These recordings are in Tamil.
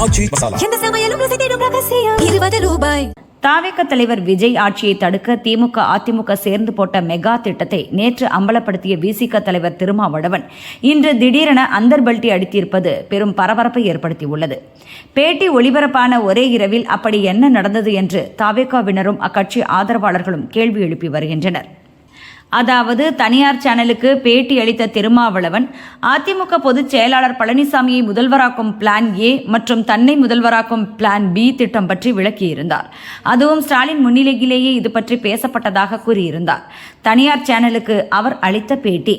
ஆச்சி மசாலா. எந்த சமையலும் ருசி தேடும் ரகசியம் ₹20. தாவேக தலைவர் விஜய் ஆட்சியை தடுக்க திமுக அதிமுக சேர்ந்து போட்ட மெகா திட்டத்தை நேற்று அம்பலப்படுத்திய விசிக தலைவர் திருமாவளவன் இன்று திடீரென அந்தர்பல்ட்டி அடித்திருப்பது பெரும் பரபரப்பை ஏற்படுத்தியுள்ளது. பேட்டி ஒளிபரப்பான ஒரே இரவில் அப்படி என்ன நடந்தது என்று தாவேகாவினரும் அக்கட்சி ஆதரவாளர்களும் கேள்வி எழுப்பி வருகின்றனர். அதாவது தனியார் சேனலுக்கு பேட்டி அளித்த திருமாவளவன் அதிமுக பொதுச் செயலாளர் பழனிசாமியை முதல்வராக்கும் பிளான் ஏ மற்றும் தன்னை முதல்வராக்கும் பிளான் பி திட்டம் பற்றி விளக்கியிருந்தார். அதுவும் ஸ்டாலின் முன்னிலையிலேயே இது பற்றி பேசப்பட்டதாக கூறியிருந்தார். தனியார் சேனலுக்கு அவர் அளித்த பேட்டி: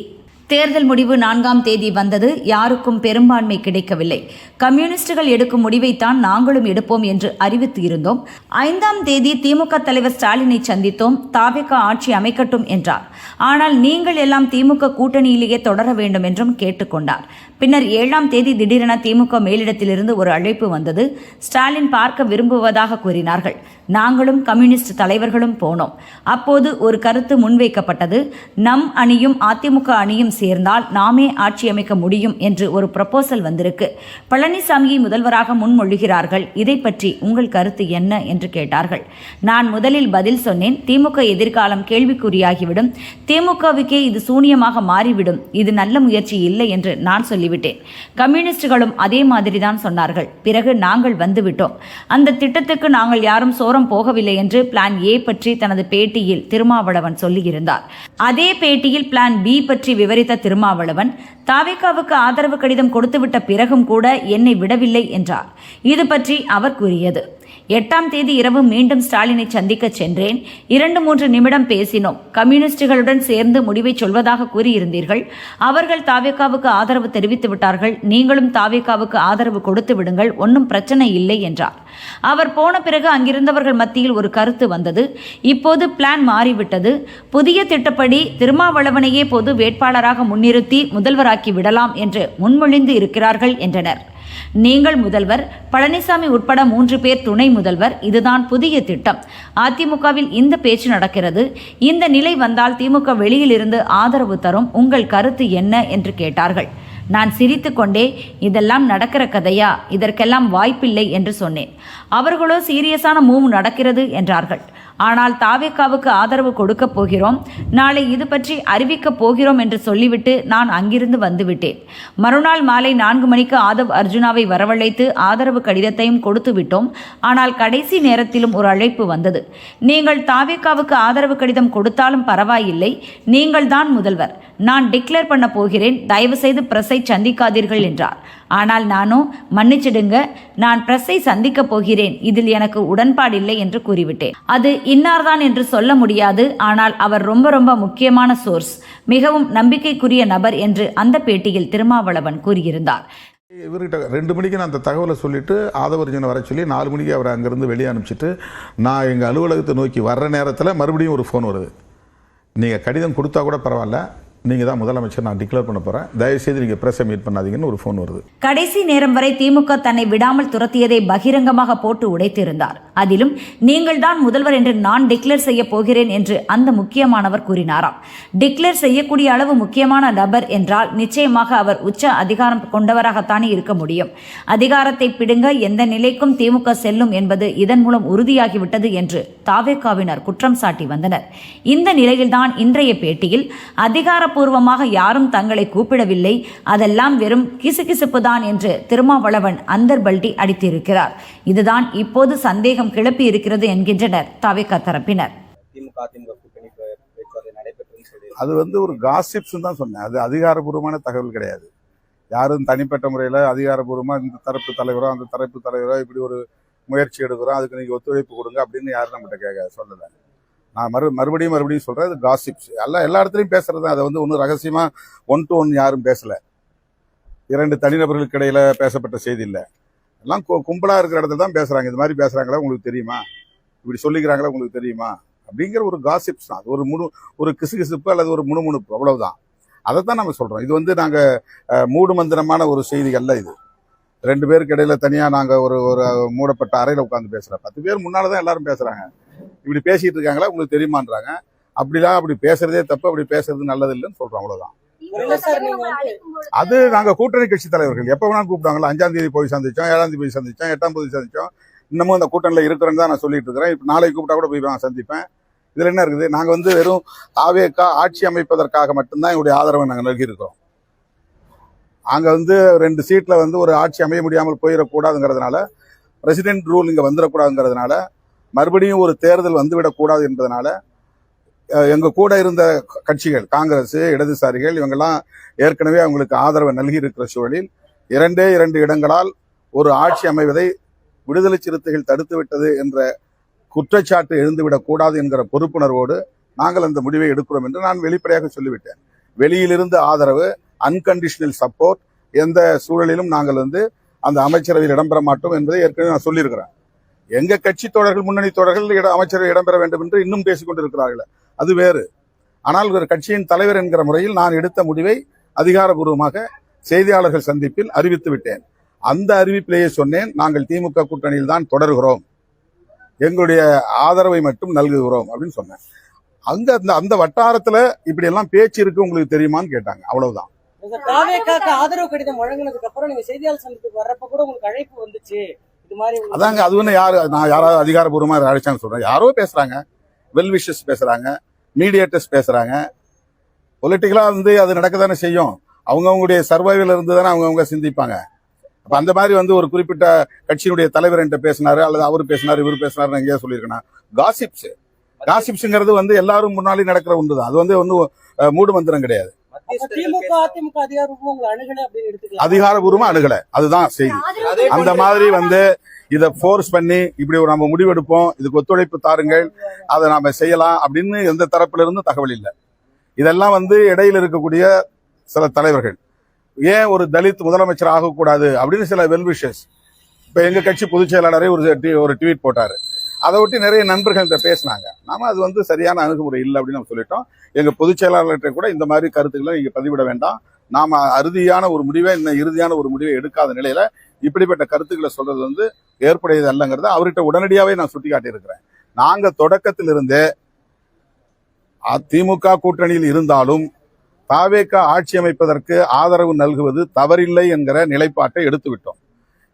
தேர்தல் முடிவு 4ஆம் தேதி வந்தது. யாருக்கும் பெரும்பான்மை கிடைக்கவில்லை. கம்யூனிஸ்டுகள் எடுக்கும் முடிவைத்தான் நாங்களும் எடுப்போம் என்று அறிவித்து இருந்தோம். 5ஆம் தேதி திமுக தலைவர் ஸ்டாலினை சந்தித்தோம். தாவேக ஆட்சி அமைக்கட்டும் என்றார். ஆனால் நீங்கள் எல்லாம் திமுக கூட்டணியிலேயே தொடர வேண்டும் என்றும் கேட்டுக்கொண்டார். பின்னர் 7ஆம் தேதி திடீரென திமுக மேலிடத்திலிருந்து ஒரு அழைப்பு வந்தது. ஸ்டாலின் பார்க்க விரும்புவதாக கூறினார்கள். நாங்களும் கம்யூனிஸ்ட் தலைவர்களும் போனோம். அப்போது ஒரு கருத்து முன்வைக்கப்பட்டது. நம் அணியும் அதிமுக அணியும் சேர்ந்தால் நாமே ஆட்சி அமைக்க முடியும் என்று ஒரு ப்ரப்போசல் வந்திருக்கு. பழனிசாமியை முதல்வராக முன்மொழிகிறார்கள். இதை பற்றி உங்கள் கருத்து என்ன என்று கேட்டார்கள். நான் முதலில் பதில் சொன்னேன். திமுக எதிர்காலம் கேள்விக்குறியாகிவிடும். திமுகவுக்கே இது சூனியமாக மாறிவிடும். இது நல்ல முயற்சி இல்லை என்று நான் சொல்லிவிட்டேன். கம்யூனிஸ்டுகளும் அதே மாதிரிதான் சொன்னார்கள். பிறகு நாங்கள் வந்துவிட்டோம். அந்த திட்டத்துக்கு நாங்கள் யாரும் சோரம் போகவில்லை என்று பிளான் ஏ பற்றி தனது பேட்டியில் திருமாவளவன் சொல்லியிருந்தார். அதே பேட்டியில் பிளான் பி பற்றி விவரித்த திருமாவளவன் தாவேகாவுக்கு ஆதரவு கடிதம் கொடுத்துவிட்ட பிறகும் கூட என்னை விடவில்லை என்றார். இது பற்றி அவர் கூறியது: 8ஆம் தேதி இரவு மீண்டும் ஸ்டாலினை சந்திக்க சென்றேன். 2-3 நிமிடம் பேசினோம். கம்யூனிஸ்டுகளுடன் சேர்ந்து முடிவை சொல்வதாக கூறியிருந்தீர்கள். அவர்கள் தாவேகாவுக்கு ஆதரவு தெரிவித்து விட்டார்கள். நீங்களும் தாவேகாவுக்கு ஆதரவு கொடுத்து விடுங்கள், ஒன்றும் பிரச்சனை இல்லை என்றார். அவர் போன பிறகு அங்கிருந்தவர்கள் மத்தியில் ஒரு கருத்து வந்தது. இப்போது பிளான் மாறிவிட்டது. புதிய திட்டப்படி திருமாவளவனையே பொது வேட்பாளராக முன்னிறுத்தி முதல்வராக்கி விடலாம் என்று முன்மொழிந்து இருக்கிறார்கள் என்றனர். நீங்கள் முதல்வர், பழனிசாமி உட்பட 3 பேர் துணை முதல்வர். இதுதான் புதிய திட்டம். அதிமுகவில் இந்த பேச்சு நடக்கிறது. இந்த நிலை வந்தால் திமுக வெளியில் இருந்து ஆதரவு தரும். உங்கள் கருத்து என்ன என்று கேட்டார்கள். நான் சிரித்துக்கொண்டே, இதெல்லாம் நடக்கிற கதையா, இதற்கெல்லாம் வாய்ப்பில்லை என்று சொன்னேன். அவர்களோ சீரியஸான மூவ் நடக்கிறது என்றார்கள். ஆனால் தாவேகாவுக்கு ஆதரவு கொடுக்க போகிறோம், நாளை இது பற்றி அறிவிக்கப் போகிறோம் என்று சொல்லிவிட்டு நான் அங்கிருந்து வந்துவிட்டேன். மறுநாள் மாலை 4 மணிக்கு ஆதவ் அர்ஜுனாவை வரவழைத்து ஆதரவு கடிதத்தையும் கொடுத்து விட்டோம். ஆனால் கடைசி நேரத்திலும் ஒரு அழைப்பு வந்தது. நீங்கள் தாவேகாவுக்கு ஆதரவு கடிதம் கொடுத்தாலும் பரவாயில்லை, நீங்கள் தான் முதல்வர், நான் டிக்ளேர் பண்ண போகிறேன், தயவு செய்து பிரஸை சந்திக்காதீர்கள் என்றார். ஆனால் நானோ, மன்னிச்சிடுங்க, நான் பிரஸை சந்திக்கப் போகிறேன், இதில் எனக்கு உடன்பாடில்லை என்று கூறிவிட்டேன். அது இன்னார்தான் என்று சொல்ல முடியாது, ஆனால் அவர் ரொம்ப ரொம்ப முக்கியமான சோர்ஸ், மிகவும் நம்பிக்கைக்குரிய நபர் என்று அந்த பேட்டியில் திருமாவளவன் கூறியிருந்தார். இவர்கிட்ட 2 மணிக்கு நான் அந்த தகவலை சொல்லிவிட்டு ஆதவர்ஜனை வர சொல்லி 4 மணிக்கு அவரை அங்கேருந்து வெளியே அனுப்பிச்சிட்டு நான் எங்கள் அலுவலகத்தை நோக்கி வர்ற நேரத்தில் மறுபடியும் ஒரு ஃபோன் வருது. நீங்கள் கடிதம் கொடுத்தா கூட பரவாயில்ல, நீங்கள் தான் முதலமைச்சர், நான் டிக்ளேர் பண்ண போகிறேன், தயவுசெய்து நீங்கள் பிரஸை மீட் பண்ணாதீங்கன்னு ஒரு ஃபோன் வருது. கடைசி நேரம் வரை திமுக தன்னை விடாமல் துரத்தியதை பகிரங்கமாக போட்டு உடைத்திருந்தார். அதிலும் நீங்கள் தான் முதல்வர் என்று நான் டிக்ளேர் செய்ய போகிறேன் என்று அந்த முக்கியமானவர் கூறினாராம். டிக்ளேர் செய்யக்கூடிய அளவு முக்கியமான நபர் என்றால் நிச்சயமாக அவர் உச்ச அதிகாரம் கொண்டவராகத்தானே இருக்க முடியும். அதிகாரத்தை பிடுங்க எந்த நிலைக்கும் திமுக செல்லும் என்பது இதன் மூலம் உறுதியாகிவிட்டது என்று தாவேகாவினர் குற்றம் சாட்டி வந்தனர். இந்த நிலையில்தான் இன்றைய பேட்டியில் அதிகாரப்பூர்வமாக யாரும் தங்களை கூப்பிடவில்லை, அதெல்லாம் வெறும் கிசுகிசுப்பு தான் என்று திருமாவளவன் அந்தர்பல்ட்டி அடித்திருக்கிறார். இதுதான் இப்போது சந்தேகம் கிளப்பி இருக்கிறது என்கின்றனர் தாவேகா தரப்பினர். அது ஒரு காசிப்ஸ் தான் சொன்னேன். அது அதிகாரப்பூர்வமான தகவல் கிடையாது. யாரும் தனிப்பட்ட முறையில் அதிகாரப்பூர்வமாக இந்த தரப்பு தலைவரோ அந்த தரப்பு தலைவரோ இப்படி ஒரு முயற்சி எடுக்கிறோம், அதுக்கு நீங்கள் ஒத்துழைப்பு கொடுங்க அப்படின்னு யாரும் நம்மகிட்ட சொல்லலை. நான் மறுபடியும் சொல்கிறேன், இது காசிப்ஸ். எல்லா இடத்துலையும் பேசுறது தான். அதை ஒன்றும் ரகசியமாக 1 to 1 யாரும் பேசலை. 2 தனிநபர்களுக்கு இடையில் பேசப்பட்ட செய்தி இல்லை. எல்லாம் கும்பலாக இருக்கிற இடத்துல தான் பேசுகிறாங்க. இது மாதிரி பேசுகிறாங்களா உங்களுக்கு தெரியுமா, இப்படி சொல்லிக்கிறாங்களா உங்களுக்கு தெரியுமா அப்படிங்கிற ஒரு காசிப்ஸ் தான். அது ஒரு கிசுகிசுப்பு அல்லது ஒரு முணுமுணுப்பு, அவ்வளவுதான். அதைத்தான் நம்ம சொல்கிறோம். இது நாங்கள் மூடு மந்திரமான ஒரு செய்திகள்ல. இது 2 பேருக்கு இடையில தனியாக நாங்கள் ஒரு மூடப்பட்ட அறையில் உட்காந்து பேசுகிறோம். 10 பேர் முன்னால் தான் எல்லாரும் பேசுகிறாங்க. இப்படி பேசிட்டு இருக்காங்களா உங்களுக்கு தெரியுமான்றாங்க. அப்படி பேசுறதே தப்பு, அப்படி பேசுறது நல்லது இல்லைன்னு சொல்றோம், அவ்வளவுதான். அது நாங்க கூட்டணி கட்சி தலைவர்கள் எப்ப வேணா கூப்பிட்டாங்களா, 5ஆம் தேதி போய் சந்திச்சோம், 7ஆம் தேதி போய் சந்திச்சோம், 8ஆம் தேதி சந்திச்சோம். இன்னமும் அந்த கூட்டணியில இருக்கிறேன்னு தான் நான் சொல்லிட்டு இருக்கிறேன். இப்ப நாளைக்கு கூப்பிட்டா கூட போய் நான் சந்திப்பேன். இதுல என்ன இருக்குது? நாங்க வெறும் தாவேகா ஆட்சி அமைப்பதற்காக மட்டும்தான் எங்களுடைய ஆதரவை நாங்க நல்கி இருக்கிறோம். அங்க 2 சீட்ல ஒரு ஆட்சி அமைய முடியாமல் போயிடக்கூடாதுங்கிறதுனால, பிரசிடென்ட் ரூல் இங்க வந்துடக்கூடாதுங்கிறதுனால, மறுபடியும் ஒரு தேர்தல் வந்துவிடக்கூடாது என்பதனால எங்க கூட இருந்த கட்சிகள், காங்கிரஸ், இடதுசாரிகள், இவங்கெல்லாம் ஏற்கனவே அவங்களுக்கு ஆதரவை நல்கி இருக்கிற சூழலில் 2 இடங்களால் ஒரு ஆட்சி அமைவதை விடுதலை சிறுத்தைகள் தடுத்து விட்டது என்ற குற்றச்சாட்டு எழுந்துவிடக் கூடாது என்கிற பொறுப்புணர்வோடு நாங்கள் அந்த முடிவை எடுக்கிறோம் என்று நான் வெளிப்படையாக சொல்லிவிட்டேன். வெளியிலிருந்து ஆதரவு, அன்கண்டிஷனல் சப்போர்ட், எந்த சூழலிலும் நாங்கள் அந்த அமைச்சரவையில் இடம்பெற மாட்டோம் என்பதை ஏற்கனவே நான் சொல்லியிருக்கிறேன். எங்க கட்சி தோழர்கள், முன்னணி தோழர்கள் அமைச்சரவை இடம்பெற வேண்டும் என்று இன்னும் பேசிக் கொண்டிருக்கிறார்கள். அது வேறு. ஆனால் ஒரு கட்சியின் தலைவர் என்கிற முறையில் நான் எடுத்த முடிவை அதிகாரபூர்வமாக செய்தியாளர்கள் சந்திப்பில் அறிவித்து விட்டேன். அந்த அறிவிப்பிலேயே சொன்னேன், நாங்கள் திமுக கூட்டணியில் தான் தொடர்கிறோம், எங்களுடைய ஆதரவை மட்டும் நல்குகிறோம் அப்படின்னு சொன்னேன். அந்த வட்டாரத்துல இப்படி எல்லாம் பேச்சு இருக்கு, உங்களுக்கு தெரியுமான்னு கேட்டாங்க. அவ்வளவுதான். ஆதரவு கடிதம் வழங்கினதுக்கு அப்புறம் நீங்க செய்தியாளர் சந்திப்புக்கு வர்றப்ப கூட உங்களுக்கு அழைப்பு வந்துச்சு. அதாங்க, அது நான் யாராவது அதிகாரபூர்வமா அழைச்சான்னு சொல்றேன். யாரோ பேசுறாங்க, வெல்விஷஸ் பேசுறாங்க, மீடியேட்டர்ஸ் பேசுறாங்க. பொலிட்டிக்கலா அது நடக்கத்தானே செய்யும். அவங்களுடைய சர்வைவல் இருந்து தானே அவங்க சிந்திப்பாங்க. அப்ப அந்த மாதிரி ஒரு குறிப்பிட்ட கட்சியினுடைய தலைவர் என்கிட்ட பேசினாரு, அல்லது அவர் பேசினாரு, இவர் பேசினாரு, எங்கேயா சொல்லியிருக்கேன். காசிப்ஸ்ங்கிறது எல்லாரும் முன்னாலே நடக்கிற ஒன்றுதான். அது மூடு மந்திரம் கிடையாது. அதிகாரபூர்வமா அணுகல, அதுதான் செய்தி. அந்த மாதிரி இதை போர்ஸ் பண்ணி இப்படி நம்ம முடிவெடுப்போம், இதுக்கு ஒத்துழைப்பு தாருங்கள், அதை நாம செய்யலாம் அப்படின்னு எந்த தரப்புல இருந்து தகவல் இல்லை. இதெல்லாம் இடையில இருக்கக்கூடிய சில தலைவர்கள், ஏன் ஒரு தலித் முதலமைச்சர் ஆகக்கூடாது அப்படின்னு சில வெல்விஷஸ். இப்ப எங்க கட்சி பொதுச் செயலாளரே ஒரு ட்வீட் போட்டாரு. அதை ஒட்டி நிறைய நண்பர்கள்ட்ட பேசினாங்க. நாம அது சரியான அணுகுமுறை இல்லை அப்படின்னு நம்ம சொல்லிட்டோம். எங்க பொதுச் செயலாளர்கிட்ட கூட இந்த மாதிரி கருத்துக்களை நீங்க பதிவிட வேண்டாம், நாம இறுதியான ஒரு முடிவை எடுக்காத நிலையில இப்படிப்பட்ட கருத்துக்களை சொல்றது ஏற்புடையது அல்லங்கிறத அவர்கிட்ட உடனடியாவே நான் சுட்டி காட்டி இருக்கிறேன். நாங்க தொடக்கத்திலிருந்தே திமுக கூட்டணியில் இருந்தாலும் தாவேகா ஆட்சி அமைப்பதற்கு ஆதரவு நல்குவது தவறில்லை என்கிற நிலைப்பாட்டை எடுத்து விட்டோம்.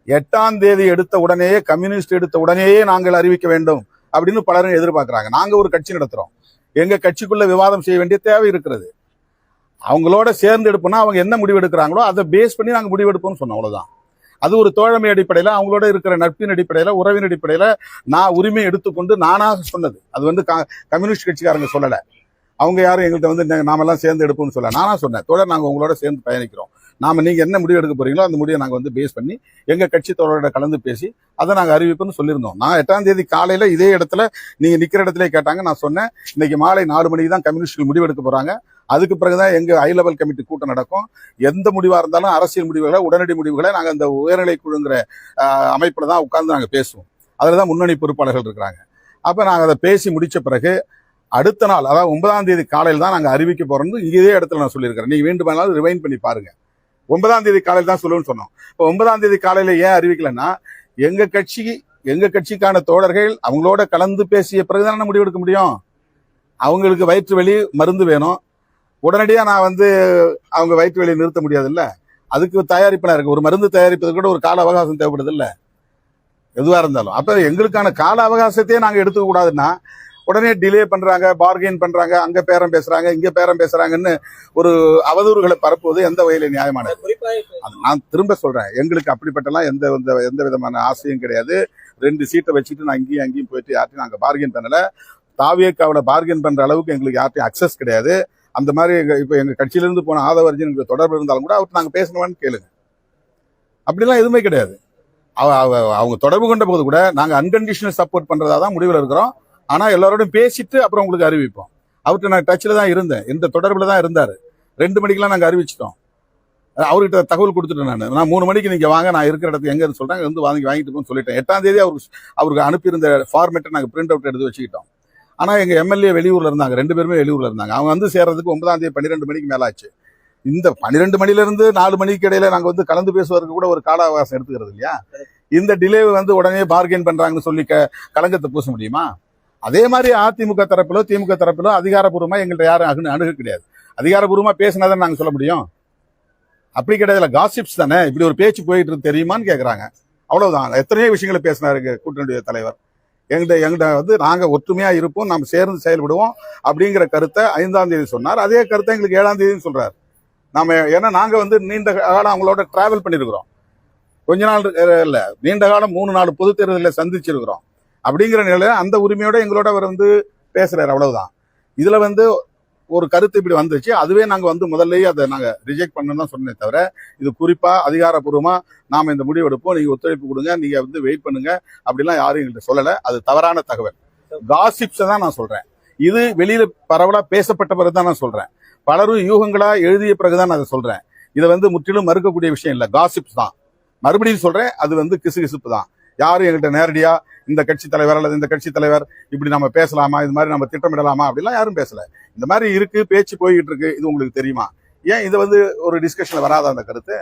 8ஆம் தேதி எடுத்த உடனேயே, கம்யூனிஸ்ட் எடுத்த உடனேயே நாங்கள் அறிவிக்க வேண்டும் அப்படின்னு பலரும் எதிர்பார்க்கிறாங்க. நாங்க ஒரு கட்சி நடத்துறோம், எங்க கட்சிக்குள்ள விவாதம் செய்ய வேண்டிய தேவை இருக்கிறது. அவங்களோட சேர்ந்து எடுப்போம்னா அவங்க என்ன முடிவு எடுக்கிறாங்களோ அதை பேஸ் பண்ணி நாங்க முடிவெடுப்போம்னு சொன்னோம். அவ்வளவுதான். அது ஒரு தோழமை அடிப்படையில, அவங்களோட இருக்கிற நட்பின் அடிப்படையில, உறவின் அடிப்படையில நான் உரிமை எடுத்துக்கொண்டு நானாக சொன்னது. அது கம்யூனிஸ்ட் கட்சிக்காரங்க சொல்லல. அவங்க யாரும் எங்கள்கிட்ட நாமெல்லாம் சேர்ந்து எடுப்போம்னு சொல்ல, நானா சொன்னேன், தோழர் நாங்க உங்களோட சேர்ந்து பயணிக்கிறோம், நீங்க என்ன முடிவு எடுக்க போறீங்களோ அந்த முடிவை நாங்க பேஸ் பண்ணி எங்க கட்சி தோழரோட கலந்து பேசி அதை நாங்க அறிவிப்போம்னு சொல்லியிருந்தோம். நான் 8ஆம் தேதி காலையில இதே இடத்துல நீங்க நிக்கிற இடத்துல கேட்டாங்க, நான் சொன்னேன் இன்னைக்கு மாலை 4 மணிக்கு தான் கம்யூனிஸ்ட்கள் முடிவு எடுக்க போறாங்க, அதுக்கு பிறகுதான் எங்க ஹை லெவல் கமிட்டி கூட்டம் நடக்கும். எந்த முடிவா இருந்தாலும் அரசியல் முடிவுகளை, உடனடி முடிவுகளை நாங்க அந்த உயர்நிலை குழுங்கிற அமைப்புல தான் உட்கார்ந்து நாங்க பேசுவோம். அதுலதான் முன்னணி பொறுப்பாளர்கள் இருக்கிறாங்க. அப்ப நாங்க அதை பேசி முடிச்ச பிறகு அடுத்த நாள், அதாவது 9ஆம் தேதி காலையில் தான் நாங்க அறிவிக்க போறோம்னு இதே இடத்துல நான் சொல்லியிருக்கிறேன். நீங்க வேண்டுமானாலும் ரிவைண்ட் பண்ணி பாருங்க. 9ஆம் தேதி காலையில் தான் சொல்லுன்னு சொன்னோம். இப்போ 9ஆம் தேதி காலையில ஏன் அறிவிக்கலன்னா, எங்க கட்சிக்கான தோழர்கள் அவங்களோட கலந்து பேசிய பிறகுதான் முடிவெடுக்க முடியும். அவங்களுக்கு வயிற்று வலி மருந்து வேணும், உடனடியா நான் அவங்க வயிற்று வலியை நிறுத்த முடியாது இல்ல. அதுக்கு தயாரிப்பெல்லாம் இருக்கு. ஒரு மருந்து தயாரிப்பது கூட ஒரு கால அவகாசம் தேவைப்படுது இல்ல, எதுவா இருந்தாலும். அப்ப எங்களுக்கான கால அவகாசத்தையே நாங்க எடுத்துக்க கூடாதுன்னா உடனே டிலே பண்றாங்க, பார்கெயின் பண்றாங்க, அங்க பேரம் பேசுறாங்க, இங்க பேரம் பேசுறாங்கன்னு ஒரு அவதூறுகளை பரப்புவது எந்த வகையில நியாயமானது? நான் திரும்ப சொல்றேன், எங்களுக்கு அப்படிப்பட்டலாம் எந்த விதமான ஆசையும் கிடையாது. 2 சீட்டை வச்சுட்டு நான் இங்கேயும் அங்கேயும் போயிட்டு யார்ட்டையும் நாங்க பார்கெயின் பண்ணல. தாவேக்காவில பார்கெயின் பண்ற அளவுக்கு எங்களுக்கு யார்ட்டையும் அக்சஸ் கிடையாது. அந்த மாதிரி இப்ப எங்க கட்சியிலிருந்து போன ஆதவர்ஜன் எங்களுக்கு தொடர்பு இருந்தாலும் கூட அவர்கிட்ட நாங்க பேசணுமான்னு கேளுங்க. அப்படிலாம் எதுவுமே கிடையாது. அவங்க தொடர்பு கொண்ட போது கூட நாங்க அன்கண்டிஷனல் சப்போர்ட் பண்றதா தான் முடிவில் இருக்கிறோம். ஆனா எல்லாரோடும் பேசிட்டு அப்புறம் உங்களுக்கு அறிவிப்போம். அவர்கிட்ட நான் டச்ல தான் இருந்தேன், இந்த தொடர்புல தான் இருந்தாரு. 2 மணிக்கெல்லாம் நாங்க அறிவிச்சிட்டோம். அவர்கிட்ட தகவல் கொடுத்துட்டேன். நான் 3 மணிக்கு நீங்க வாங்க, நான் இருக்கிற இடத்துக்கு எங்க சொல்றாங்க வாங்கிட்டு போன்னு சொல்லிட்டேன். 8ஆம் தேதி அவருக்கு அனுப்பியிருந்த ஃபார்மேட்டை நாங்க பிரிண்ட் அவுட் எடுத்து வச்சுக்கிட்டோம். ஆனா எங்க எம்எல்ஏ வெளியூர்ல இருந்தாங்க, 2 பேருமே வெளியூர்ல இருந்தாங்க. அவங்க சேர்றதுக்கு 9ஆம் தேதி 12 மணிக்கு மேல ஆச்சு. இந்த 12 மணில இருந்து 4 மணிக்கு இடையில நாங்க கலந்து பேசுவதற்கு கூட ஒரு கால அவகாசம் எடுத்துக்கிறது இல்லையா? இந்த டிலே உடனே பார்கெயின் பண்றாங்கன்னு சொல்லி களங்கத்தை பூச முடியுமா? அதே மாதிரி அதிமுக தரப்பிலோ திமுக தரப்பிலோ அதிகாரப்பூர்வமா எங்கள்கிட்ட யாரும் அணுக கிடையாது. அதிகாரபூர்வமா பேசினாதான் நாங்க சொல்ல முடியும். அப்படி கிடையாது, காசிப்ஸ் தானே. இப்படி ஒரு பேச்சு போயிட்டு இருக்கு தெரியுமான்னு கேக்குறாங்க. அவ்வளவுதான். எத்தனையோ விஷயங்களை பேசினாரு கூட்டணியுடைய தலைவர். எங்கிட்ட வந்து நாங்க ஒற்றுமையா இருப்போம், நாம் சேர்ந்து செயல்படுவோம் அப்படிங்கிற கருத்தை 5ஆம் தேதி சொன்னார். அதே கருத்தை எங்களுக்கு 7ஆம் தேதி சொல்றாரு. ஏன்னா நாங்க வந்து நீண்ட காலம் அவங்களோட டிராவல் பண்ணிருக்கிறோம். கொஞ்ச நாள் இல்ல, நீண்ட காலம் 3 4 பொது தேர்தலில் சந்திச்சிருக்கிறோம். அப்படிங்கிற நிலையில அந்த உரிமையோட எங்களோட அவர் வந்து பேசுறாரு. அவ்வளவுதான். இதுல வந்து ஒரு கருத்து இப்படி வந்துச்சு, அதுவே நாங்க வந்து முதல்லயே அதை நாங்க ரிஜெக்ட் பண்ணணும் தான் சொன்னே தவிர, இது குறிப்பா அதிகாரப்பூர்வமா நாம இந்த முடிவு எடுப்போம், நீங்க ஒத்துழைப்பு கொடுங்க, நீங்க வந்து வெயிட் பண்ணுங்க அப்படிலாம் யாரும் எங்கள்கிட்ட சொல்லல. அது தவறான தகவல். காசிப்ஸ் தான் நான் சொல்றேன். இது வெளியில பரவலா பேசப்பட்ட பிறகுதான் நான் சொல்றேன். பலரும் யூகங்களா எழுதிய பிறகுதான் நான் அதை சொல்றேன். இதை வந்து முற்றிலும் மறுக்கக்கூடிய விஷயம் இல்ல, காசிப்ஸ் தான். மறுபடியும் சொல்றேன், அது வந்து கிசுகிசுப்பு தான். யாரும் எங்கள்கிட்ட நேரடியா இந்த கட்சி தலைவர் அல்லது இந்த கட்சி தலைவர் இப்படி நம்ம பேசலாமா, இது மாதிரி நம்ம திட்டமிடலாமா அப்படிலாம் யாரும் பேசல. இந்த மாதிரி இருக்கு, பேச்சு போய்கிட்டு இருக்கு, இது உங்களுக்கு தெரியுமா? ஏன் இது வந்து ஒரு டிஸ்கஷன்ல வராத அந்த கருத்து?